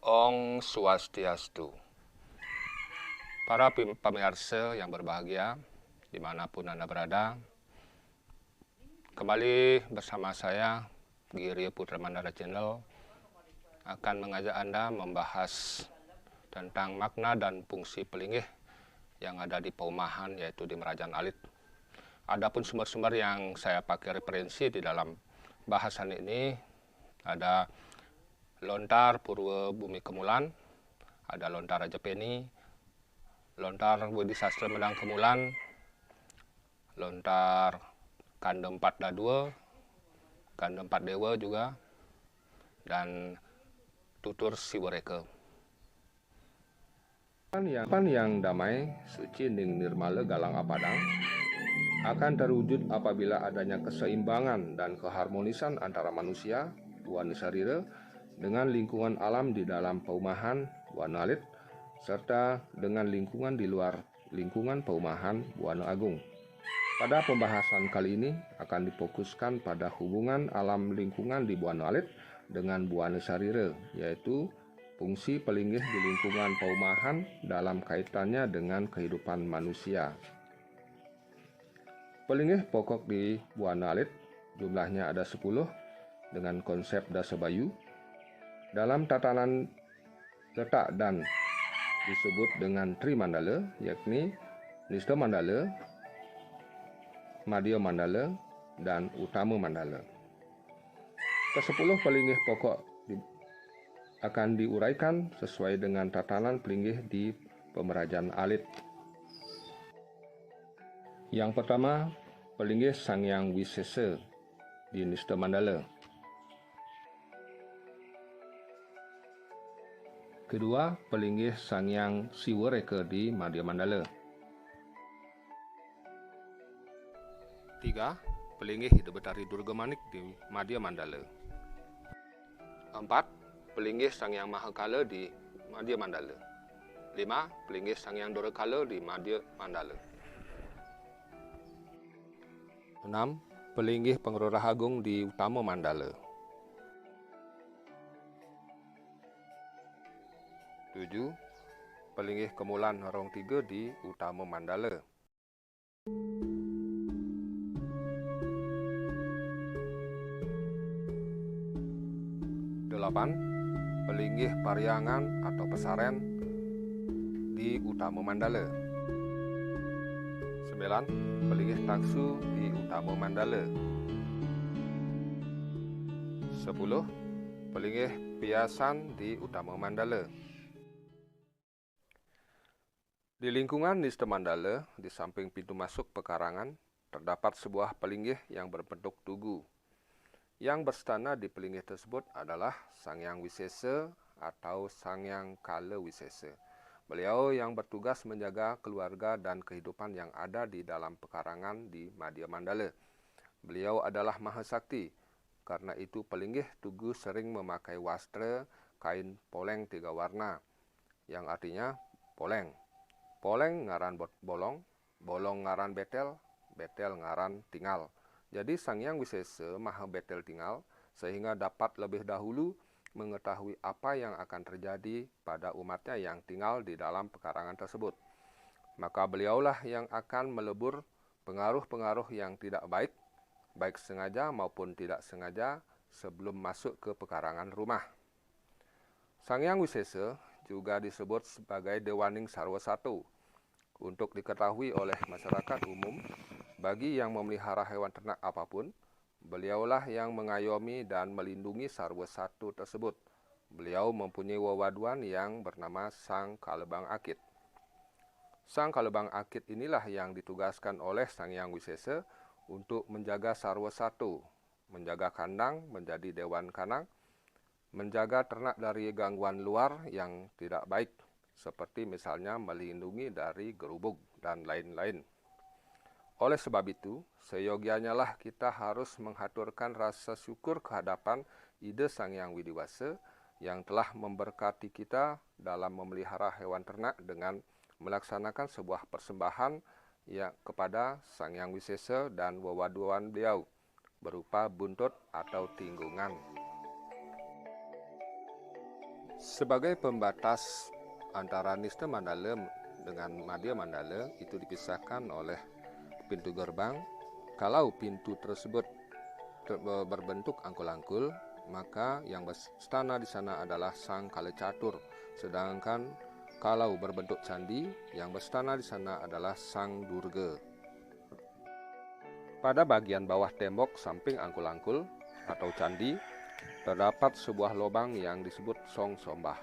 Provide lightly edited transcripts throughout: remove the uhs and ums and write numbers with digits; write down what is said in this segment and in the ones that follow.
Om Swastiastu. Para pemirsa yang berbahagia, dimanapun Anda berada, kembali bersama saya, Giri Putra Mandala Channel, akan mengajak Anda membahas tentang makna dan fungsi pelinggih yang ada di Paumahan, yaitu di Merajaan Alit. Adapun sumber-sumber yang saya pakai referensi di dalam bahasan ini, ada Lontar Purwa Bumi Kemulan, ada Lontar Rajapeni, Lontar Budi Sastra Medang Kemulan, Lontar Kanda 4 Dadua, Kanda 4 Dewa juga, dan Tutur Siwareka. Yang damai, suci ning nirmala galang apadang akan terwujud apabila adanya keseimbangan dan keharmonisan antara manusia, Buana Sarira, dengan lingkungan alam di dalam Paumahan, Buana Alit, serta dengan lingkungan di luar lingkungan Paumahan, Buana Agung. Pada pembahasan kali ini akan difokuskan pada hubungan alam lingkungan di Buana Alit dengan Buana Sarira, yaitu fungsi pelinggih di lingkungan Paumahan dalam kaitannya dengan kehidupan manusia. Pelinggih pokok di Buana Alit jumlahnya ada 10 dengan konsep Dasabayu. Dalam tatanan letak dan disebut dengan Tri Mandala, yakni Nista Mandala, Madhya Mandala, dan Utama Mandala. Ke-10 pelinggih pokok akan diuraikan sesuai dengan tatanan pelinggih di Pemerajaan Alit. Yang pertama, pelinggih Sangyang Wisesa di Nista Mandala. Kedua, pelinggih Sangyang Siwareka di Madhya Mandala. Tiga, pelinggih Hidup Betari Durga Manik di Madhya Mandala. Empat, pelinggih Sangyang Mahakala di Madhya Mandala. 5. Pelinggih Sangyang Dorakala di Madhya Mandala. 6. Pelinggih Pengerorah Agung di Utama Mandala. 7. Pelinggih Kemulan Rong 3 di Utama Mandala. 8. Pelinggih Pariangan atau Pesaren di Utama Mandala. 9. Pelinggih Taksu di Utama Mandala. 10. Pelinggih Piasan di Utama Mandala. Di lingkungan Nista Mandala, di samping pintu masuk pekarangan, terdapat sebuah pelinggih yang berbentuk tugu. Yang berstana di pelinggih tersebut adalah Sangyang Wisesa atau Sangyang Kala Wisesa. Beliau yang bertugas menjaga keluarga dan kehidupan yang ada di dalam pekarangan di Madhya Mandala. Beliau adalah Mahasakti, karena itu pelinggih tugu sering memakai wastra kain poleng 3 warna, yang artinya poleng. Poleng ngaran bolong, bolong ngaran betel, betel ngaran tingal. Jadi Sangyang Wisesa maha betel tingal, sehingga dapat lebih dahulu mengetahui apa yang akan terjadi pada umatnya yang tinggal di dalam pekarangan tersebut. Maka beliaulah yang akan melebur pengaruh-pengaruh yang tidak baik, baik sengaja maupun tidak sengaja, sebelum masuk ke pekarangan rumah. Sangyang Wisesa juga disebut sebagai Dewaning Sarwa Satu. Untuk diketahui oleh masyarakat umum, bagi yang memelihara hewan ternak apapun, beliaulah yang mengayomi dan melindungi Sarwa Satu tersebut. Beliau mempunyai wewaduan yang bernama Sang Kalebang Akit. Sang Kalebang Akit inilah yang ditugaskan oleh Sangyang Wisesa untuk menjaga Sarwa Satu, menjaga kandang menjadi Dewan Kanang, menjaga ternak dari gangguan luar yang tidak baik, seperti misalnya melindungi dari gerubuk dan lain-lain. Oleh sebab itu, seyogianya lah kita harus menghaturkan rasa syukur kehadapan Ida Sangyang Widiwasa yang telah memberkati kita dalam memelihara hewan ternak dengan melaksanakan sebuah persembahan kepada Sangyang Wisesa dan wewaduan beliau berupa buntut atau tinggungan. Sebagai pembatas antara Nista Mandala dengan Madya Mandala itu dipisahkan oleh pintu gerbang. Kalau pintu tersebut berbentuk angkul-angkul, maka yang berstana di sana adalah Sang Kalacatur. Sedangkan kalau berbentuk candi, yang berstana di sana adalah Sang Durga. Pada bagian bawah tembok samping angkul-angkul atau candi, terdapat sebuah lubang yang disebut Song Sombah,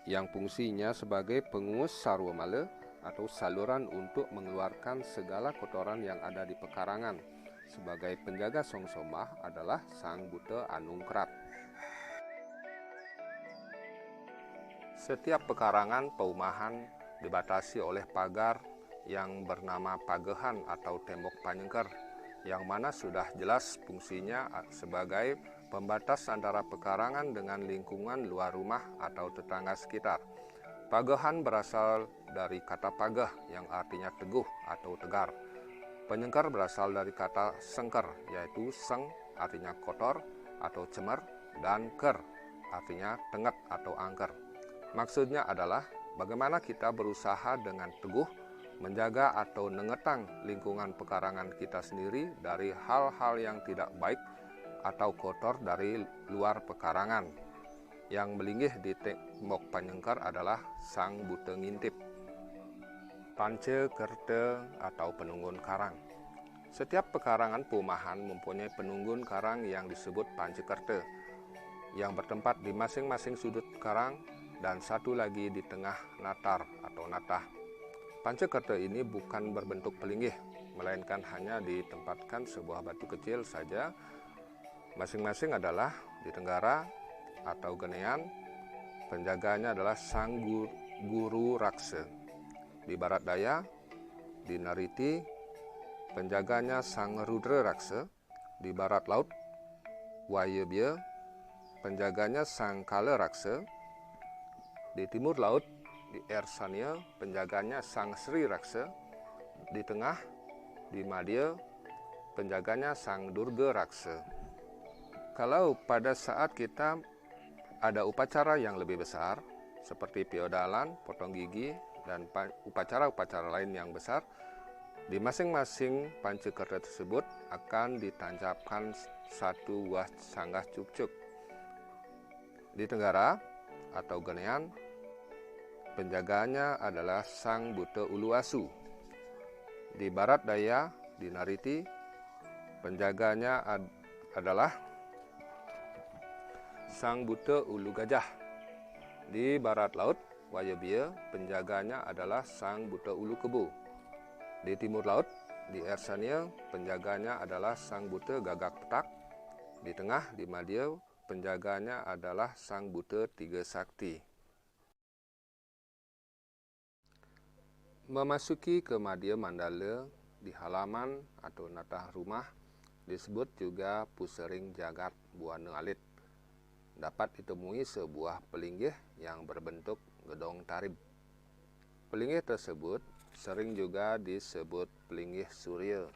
yang fungsinya sebagai penguus sarwamala atau saluran untuk mengeluarkan segala kotoran yang ada di pekarangan. Sebagai penjaga Song Sombah adalah Sang Buddha Anungkrat. Setiap pekarangan perumahan dibatasi oleh pagar yang bernama pagehan atau tembok panyengker, yang mana sudah jelas fungsinya sebagai pembatas antara pekarangan dengan lingkungan luar rumah atau tetangga sekitar. Pagehan berasal dari kata pageh yang artinya teguh atau tegar. Penyengker berasal dari kata sengker, yaitu seng artinya kotor atau cemer, dan ker artinya tenget atau angker. Maksudnya adalah bagaimana kita berusaha dengan teguh menjaga atau nengetang lingkungan pekarangan kita sendiri dari hal-hal yang tidak baik atau kotor dari luar pekarangan. Yang melinggih di tembok panyengker adalah Sang Buddha Ngintip, Panca Kerta atau penunggun karang. Setiap pekarangan perumahan mempunyai penunggun karang yang disebut Panca Kerta, yang bertempat di masing-masing sudut karang dan satu lagi di tengah natar atau natah. Panca Kerta ini bukan berbentuk pelinggih, melainkan hanya ditempatkan sebuah batu kecil saja. Masing-masing adalah di tenggara atau genean, penjaganya adalah Sang Guru Raksa. Di barat daya, di Nariti, penjaganya Sang Rudra Raksa. Di barat laut, Wayabya, penjaganya Sang Kala Raksa. Di timur laut, di Ersania, penjaganya Sang Sri Raksa. Di tengah, di Madya, penjaganya Sang Durga Raksa. Kalau pada saat kita ada upacara yang lebih besar, seperti piodalan, potong gigi, dan upacara-upacara lain yang besar, di masing-masing pancakerta tersebut akan ditancapkan satu buah sanggah cukcuk. Di tenggara atau genean, penjaganya adalah Sang Buddha Uluwasu. Di barat daya, di Nariti, penjaganya adalah Sang Buddha Ulu Gajah. Di barat laut, Wayabya, penjaganya adalah Sang Buddha Ulu Kebo. Di timur laut, di Ersania, penjaganya adalah Sang Buddha Gagak Petak. Di tengah, di Madya, penjaganya adalah Sang Buddha Tiga Sakti. Memasuki ke Madya Mandala di halaman atau natah rumah disebut juga Pusering Jagat Buana Alit. Dapat ditemui sebuah pelinggih yang berbentuk gedong tarib. Pelinggih tersebut sering juga disebut pelinggih Surya.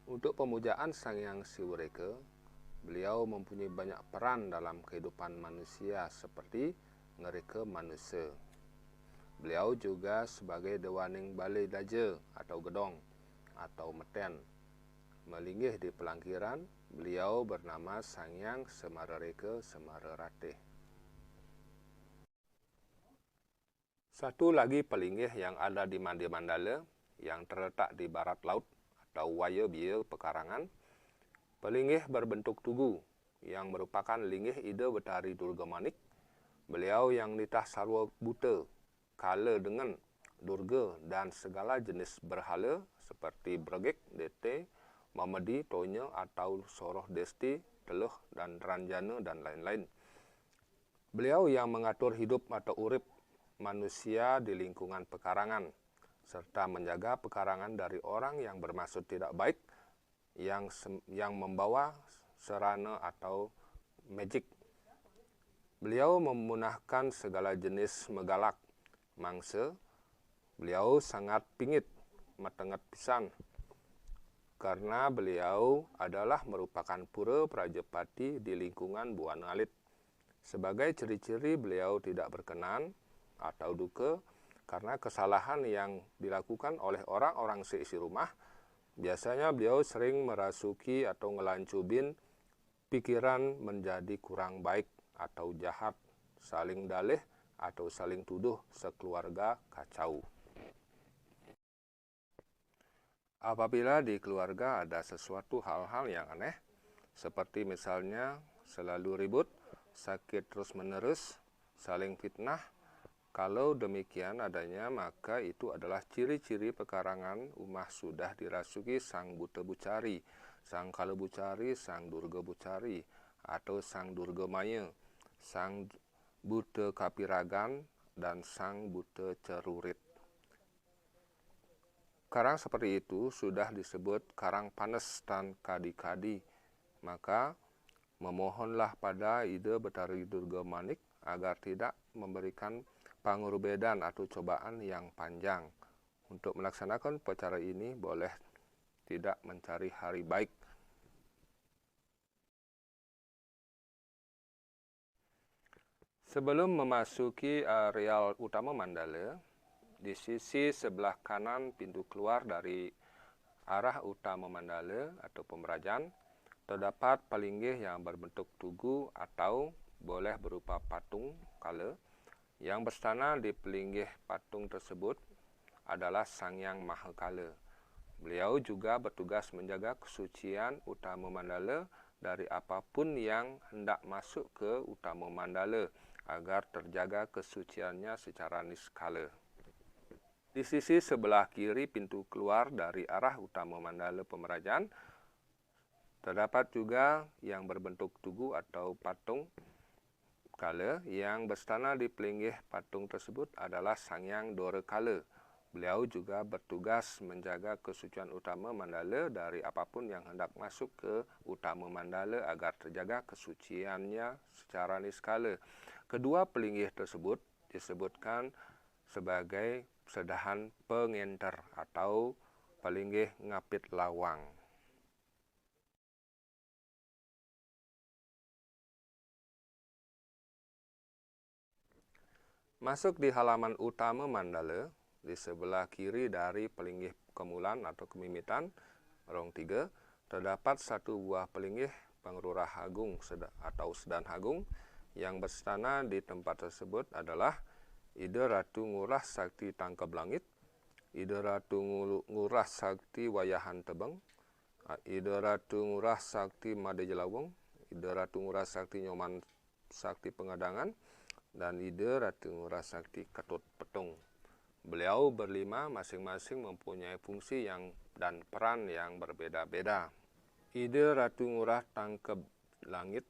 Untuk pemujaan Sang Hyang Siwureka, beliau mempunyai banyak peran dalam kehidupan manusia seperti ngereka manusia. Beliau juga sebagai Dewaning Balai Daja atau gedong atau meten. Melinggih di pelangkiran, beliau bernama Sang Hyang Semarareka Semararate. Satu lagi pelinggih yang ada di Madya Mandala yang terletak di barat laut atau Wayabya pekarangan. Pelinggih berbentuk tugu yang merupakan linggih Ida Betari Durga Manik. Beliau yang nitah sarwa buta, kala dengan Durga dan segala jenis berhala seperti Bregek, Dete, Mamadi, Tonya atau Soroh Desti, Teluh, dan Ranjana, dan lain-lain. Beliau yang mengatur hidup atau urip manusia di lingkungan pekarangan, serta menjaga pekarangan dari orang yang bermaksud tidak baik, yang membawa serana atau magic. Beliau memunahkan segala jenis megalak, mangsa. Beliau sangat pingit, matenget pisan, karena beliau adalah merupakan pura Prajapati di lingkungan Buana Alit. Sebagai ciri-ciri beliau tidak berkenan atau duka karena kesalahan yang dilakukan oleh orang-orang seisi rumah, biasanya beliau sering merasuki atau ngelancubin pikiran menjadi kurang baik atau jahat, saling dalih atau saling tuduh sekeluarga kacau. Apabila di keluarga ada sesuatu hal-hal yang aneh, seperti misalnya selalu ribut, sakit terus-menerus, saling fitnah, kalau demikian adanya, maka itu adalah ciri-ciri pekarangan umah sudah dirasuki sang buta bucari, sang kala bucari, sang durga bucari, atau sang durga maya, sang buta kapiragan, dan sang buta cerurit. Karang seperti itu sudah disebut karang panas dan kadi-kadi, maka memohonlah pada Ida Betari Durga Manik agar tidak memberikan pangurubedan atau cobaan yang panjang. Untuk melaksanakan upacara ini boleh tidak mencari hari baik. Sebelum memasuki areal utama mandala, di sisi sebelah kanan pintu keluar dari arah utama mandala atau pemerajan, terdapat palinggih yang berbentuk tugu atau boleh berupa patung kala. Yang berstana di pelinggih patung tersebut adalah Sang Hyang Mahakala. Beliau juga bertugas menjaga kesucian utama mandala dari apapun yang hendak masuk ke utama mandala agar terjaga kesuciannya secara niskala. Di sisi sebelah kiri pintu keluar dari arah utama mandala pemerajan, terdapat juga yang berbentuk tugu atau patung kala. Yang berstana di pelinggih patung tersebut adalah Sang Hyang Dorakala. Beliau juga bertugas menjaga kesucian utama mandala dari apapun yang hendak masuk ke utama mandala agar terjaga kesuciannya secara niskala. Kedua pelinggih tersebut disebutkan sebagai sedahan pengenter atau palinggih ngapit lawang. Masuk di halaman utama mandala, di sebelah kiri dari pelinggih kemulan atau kemimitan, rong 3, terdapat satu buah pelinggih pengrurah agung atau sedan agung. Yang berstana di tempat tersebut adalah Ida Ratu Ngurah Sakti Tangkab Langit, Ida Ratu Ngurah Sakti Wayahan Tebeng, Ida Ratu Ngurah Sakti Made Jelawung, Ida Ratu Ngurah Sakti Nyoman Sakti Pengadangan, dan Ida Ratu Ngurah Sakti Ketut Petung. Beliau berlima masing-masing mempunyai fungsi dan peran yang berbeda-beda. Ida Ratu Ngurah Tangkab Langit,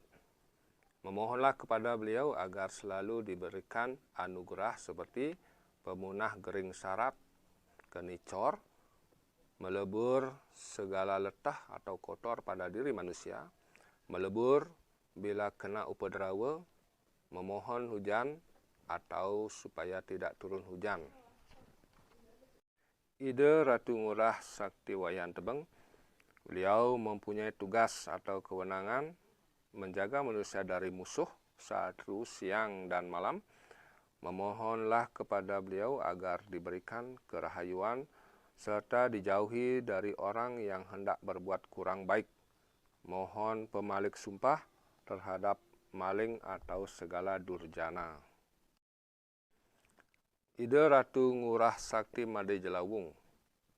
memohonlah kepada beliau agar selalu diberikan anugerah seperti pemunah gering sarat, kenicor, melebur segala letah atau kotor pada diri manusia, melebur bila kena upadrawa, memohon hujan atau supaya tidak turun hujan. Ida Ratu Ngurah Sakti Wayahan Tebeng, beliau mempunyai tugas atau kewenangan menjaga manusia dari musuh saat siang dan malam. Memohonlah kepada beliau agar diberikan kerahayuan serta dijauhi dari orang yang hendak berbuat kurang baik. Mohon pemalik sumpah terhadap maling atau segala durjana. Ida Ratu Ngurah Sakti Made Jelawung,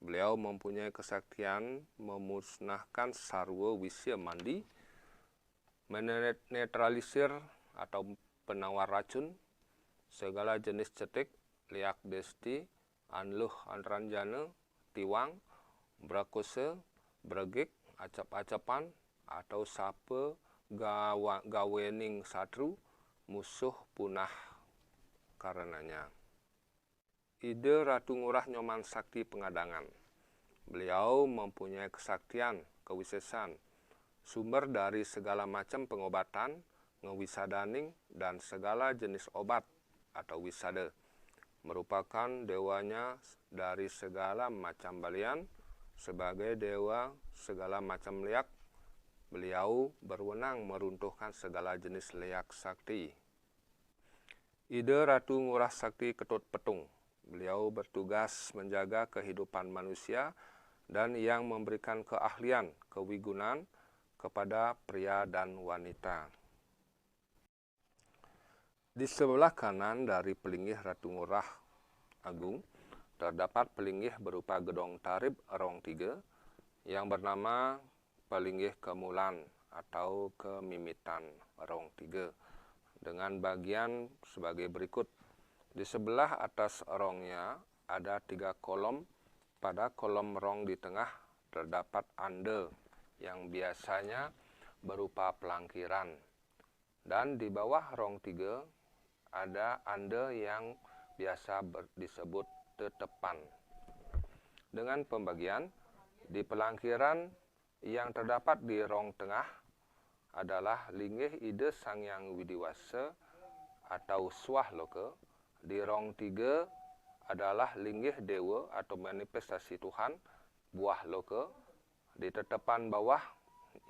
beliau mempunyai kesaktian memusnahkan sarwa wisya mandi, menetralisir atau penawar racun, segala jenis cetik, liak desti, anluh anranjana, tiwang, brakose, bregik, acap-acapan, atau sapa gawening satru, musuh punah karenanya. Ida Ratu Ngurah Nyoman Sakti Pengadangan, beliau mempunyai kesaktian, kewisesan, sumber dari segala macam pengobatan, ngewisadaning, dan segala jenis obat atau wisada. Merupakan dewanya dari segala macam balian, sebagai dewa segala macam liak. Beliau berwenang meruntuhkan segala jenis liak sakti. Ide Ratu Ngurah Sakti Ketut Petung. Beliau bertugas menjaga kehidupan manusia dan yang memberikan keahlian, kewigunan kepada pria dan wanita. Di sebelah kanan dari pelinggih Ratu Ngurah Agung, terdapat pelinggih berupa gedong tarib rong 3 yang bernama pelinggih kemulan atau kemimitan rong 3 dengan bagian sebagai berikut. Di sebelah atas rongnya ada 3 kolom. Pada kolom rong di tengah terdapat ande yang biasanya berupa pelangkiran. Dan di bawah rong 3 ada ande yang biasa disebut tetepan. Dengan pembagian, di pelangkiran yang terdapat di rong tengah adalah linggih ide Sangyang Widiwasa atau Swah Loka. Di rong 3 adalah linggih dewa atau manifestasi Tuhan, buah loka. Di tetepan bawah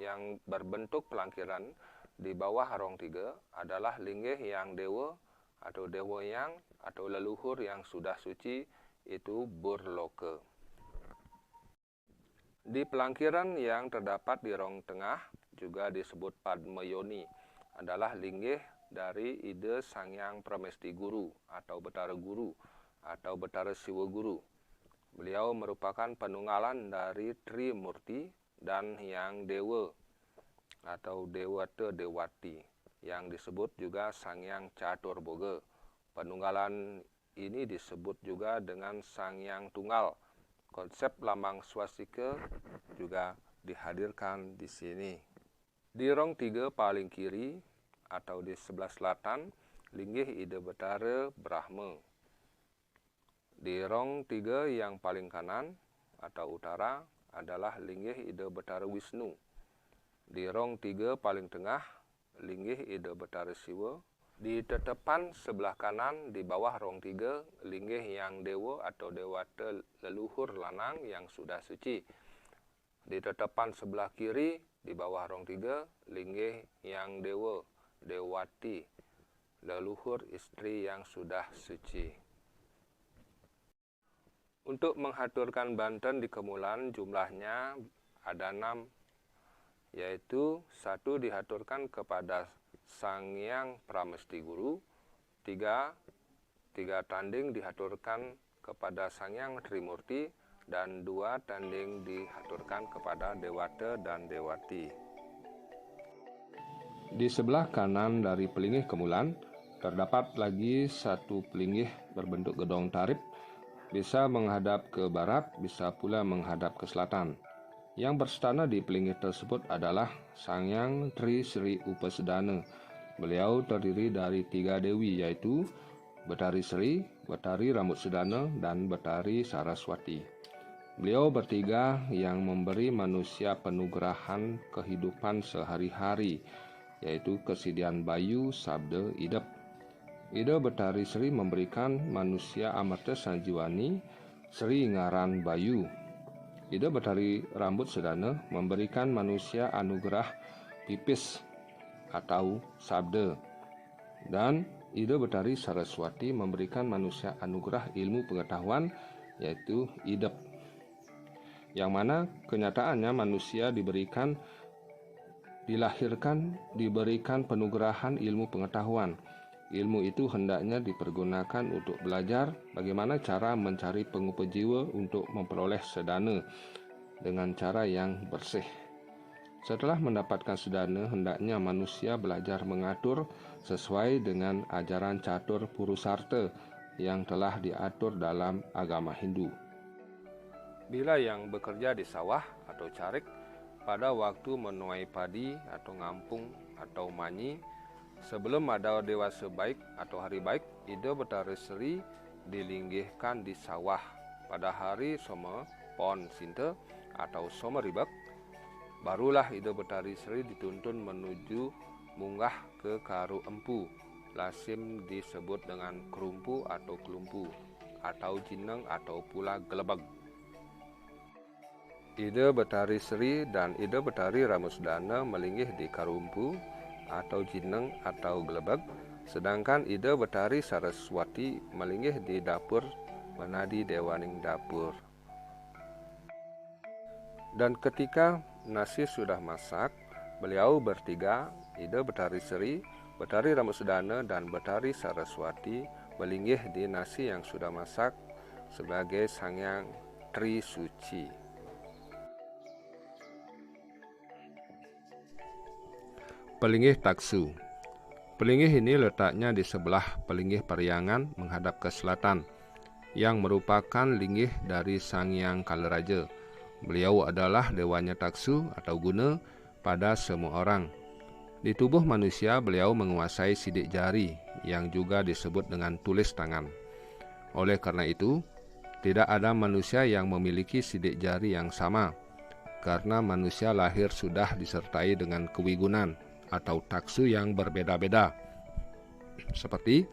yang berbentuk pelangkiran di bawah rong 3 adalah linggih yang dewa atau dewa yang atau leluhur yang sudah suci, itu burloka. Di pelangkiran yang terdapat di rong tengah juga disebut Padmayoni adalah linggih dari ide Sangyang Pramesti Guru atau Betara Guru atau Betara Siwa Guru. Beliau merupakan penunggalan dari Trimurti dan yang dewa atau Dewata Dewati yang disebut juga Sangyang Caturboga. Penunggalan ini disebut juga dengan Sangyang Tunggal. Konsep lambang swastika juga dihadirkan di sini. Di rong 3 paling kiri atau di sebelah selatan, linggih ide Betara Brahma. Di rong 3 yang paling kanan atau utara adalah linggih ide Betara Wisnu. Di rong 3 paling tengah, linggih ide Betara Siwa. Di tetepan sebelah kanan di bawah rong 3, linggih yang dewa atau dewata leluhur lanang yang sudah suci. Di tetepan sebelah kiri di bawah rong 3, linggih yang dewa, dewati, leluhur istri yang sudah suci. Untuk menghaturkan banten di kemulan jumlahnya ada 6, yaitu 1 dihaturkan kepada Sangyang Pramesti Guru, 3 tanding dihaturkan kepada Sangyang Trimurti, dan 2 tanding dihaturkan kepada Dewata dan Dewati. Di sebelah kanan dari pelinggih kemulan terdapat lagi 1 pelinggih berbentuk gedong tarib, bisa menghadap ke barat, bisa pula menghadap ke selatan. Yang berstana di pelinggih tersebut adalah Sangyang Tri Sri Upasedana. Beliau terdiri dari 3 dewi, yaitu Betari Sri, Betari Rambut Sedana, dan Betari Saraswati. Beliau bertiga yang memberi manusia penugerahan kehidupan sehari-hari, yaitu kesediaan bayu, sabda, idep. Ide Betari Sri memberikan manusia amarta sanjiwani, Sri ngaran bayu. Ide Betari Rambut Sedana memberikan manusia anugerah pipis atau sabda. Dan Ide Betari Saraswati memberikan manusia anugerah ilmu pengetahuan, yaitu idep. Yang mana kenyataannya manusia diberikan penugerahan ilmu pengetahuan. Ilmu itu hendaknya dipergunakan untuk belajar bagaimana cara mencari pengupa jiwa untuk memperoleh sedana dengan cara yang bersih. Setelah mendapatkan sedana, hendaknya manusia belajar mengatur sesuai dengan ajaran catur purusarta yang telah diatur dalam agama Hindu. Bila yang bekerja di sawah atau carik pada waktu menuai padi atau ngampung atau manyi, sebelum ada dewasa baik atau hari baik, Ide Betari Sri dilinggihkan di sawah pada hari Soma Pon Sinta atau Soma Ribak. Barulah Ide Betari Sri dituntun menuju munggah ke Karu Empu, lasim disebut dengan kerumpu atau kelumpu, atau jineng atau pula gelebag. Ide Betari Sri dan Ide Betari Ramusdana melinggih di Karumpu atau Jineng atau Gelebag Sedangkan ide Betari Saraswati melinggih di dapur menadi dewaning dapur. Dan ketika nasi sudah masak, beliau bertiga, ide Betari Sri, Betari Ramusudana, dan Betari Saraswati melinggih di nasi yang sudah masak sebagai Sangyang Tri Suci. Pelinggih Taksu. Pelinggih ini letaknya di sebelah pelinggih Pariangan menghadap ke selatan, yang merupakan linggih dari Sangyang Kalaraja. Beliau adalah dewanya Taksu atau guna pada semua orang. Di tubuh manusia, beliau menguasai sidik jari yang juga disebut dengan tulis tangan. Oleh karena itu, tidak ada manusia yang memiliki sidik jari yang sama, karena manusia lahir sudah disertai dengan kewigunan atau taksu yang berbeda-beda, seperti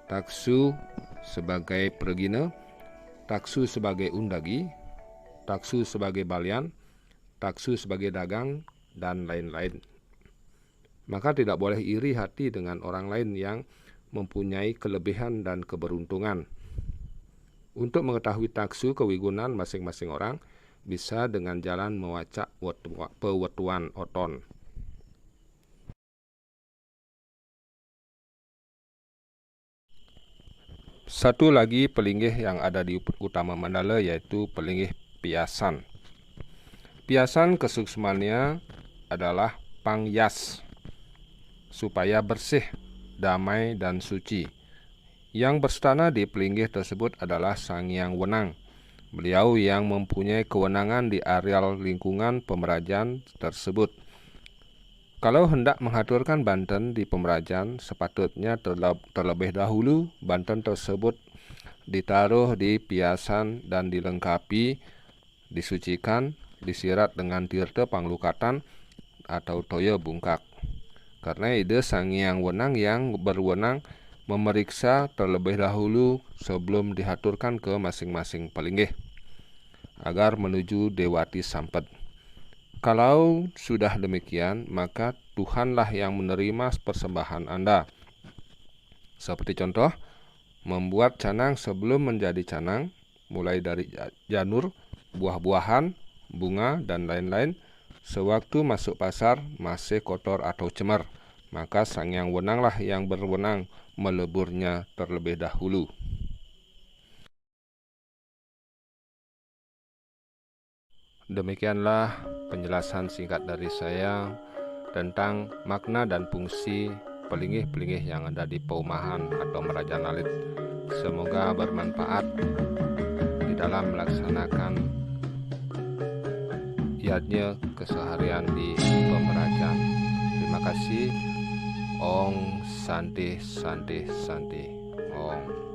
taksu sebagai pergina, taksu sebagai undagi, taksu sebagai balian, taksu sebagai dagang, dan lain-lain. Maka tidak boleh iri hati dengan orang lain yang mempunyai kelebihan dan keberuntungan. Untuk mengetahui taksu kewigunan masing-masing orang, bisa dengan jalan mewacak pewetuan oton. Satu lagi pelinggih yang ada di utama mandala yaitu pelinggih piasan. Piasan kesuksmannya adalah pangyas, supaya bersih, damai, dan suci. Yang berstana di pelinggih tersebut adalah Sangyang Wenang. Beliau yang mempunyai kewenangan di areal lingkungan pemerajaan tersebut. Kalau hendak mengaturkan banten di pemerajaan, sepatutnya terlebih dahulu banten tersebut ditaruh di piasan dan dilengkapi, disucikan, disirat dengan tirta panglukatan atau toya bungkak. Karena ide Sangyang Wenang yang berwenang memeriksa terlebih dahulu sebelum diaturkan ke masing-masing pelinggih, agar menuju Dewati Sampet. Kalau sudah demikian, maka Tuhanlah yang menerima persembahan Anda. Seperti contoh, membuat canang sebelum menjadi canang, mulai dari janur, buah-buahan, bunga, dan lain-lain, sewaktu masuk pasar masih kotor atau cemar, maka Sangyang Wenanglah yang berwenang meleburnya terlebih dahulu. Demikianlah penjelasan singkat dari saya tentang makna dan fungsi pelinggih-pelinggih yang ada di Paumahan atau Merajaan Alit. Semoga bermanfaat di dalam melaksanakan yatnya keseharian di pemerajaan. Terima kasih. Om Santi Santi Santi. Om.